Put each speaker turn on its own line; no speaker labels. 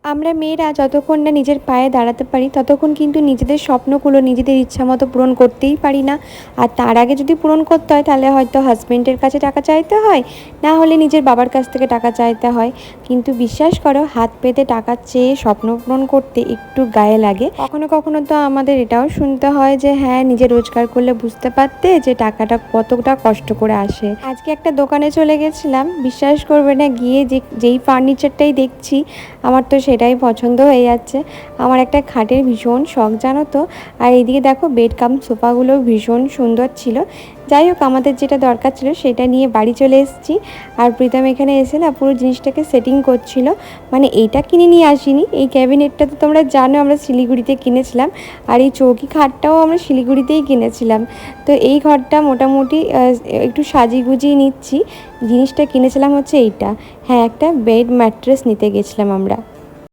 আমরা মেয়েরা যতক্ষণ না নিজের পায়ে দাঁড়াতে পারি ততক্ষণ কিন্তু নিজেদের স্বপ্নগুলো নিজেদের ইচ্ছা মতো পূরণ করতেই পারি না। আর তার আগে যদি পূরণ করতে হয় তাহলে হয়তো হাজব্যান্ডের কাছে টাকা চাইতে হয়, না হলে নিজের বাবার কাছ থেকে টাকা চাইতে হয়। কিন্তু বিশ্বাস করো, হাত পেতে টাকা চেয়ে স্বপ্ন পূরণ করতে একটু গায়ে লাগে। কখনো কখনো তো আমাদের এটাও শুনতে হয় যে হ্যাঁ, নিজে রোজগার করলে বুঝতে পারতে যে টাকাটা কতটা কষ্ট করে আসে। আজকে একটা দোকানে চলে গেছিলাম, বিশ্বাস করবে না, গিয়ে যেই ফার্নিচারটাই দেখছি আমার তো সেটাই পছন্দ হয়ে যাচ্ছে। আমার একটা খাটের ভীষণ শখ, জানো তো। আর এইদিকে দেখো, বেড কাম সোফাগুলো ভীষণ সুন্দর ছিল। যাই হোক, আমাদের যেটা দরকার ছিল সেটা নিয়ে বাড়ি চলে এসেছি। আর প্রীতম এখানে এসে না পুরো জিনিসটাকে সেটিং করছিল। মানে এইটা কিনে নিয়ে আসিনি, এই ক্যাবিনেটটা তো তোমরা জানো আমরা শিলিগুড়িতে কিনেছিলাম। আর এই চৌকি খাটটাও আমরা শিলিগুড়িতেই কিনেছিলাম। তো এই ঘরটা মোটামুটি একটু সাজিয়ে গুজিয়ে নিচ্ছি। জিনিসটা কিনেছিলাম হচ্ছে এইটা। হ্যাঁ, একটা বেড ম্যাট্রেস নিতে গেছিলাম আমরা।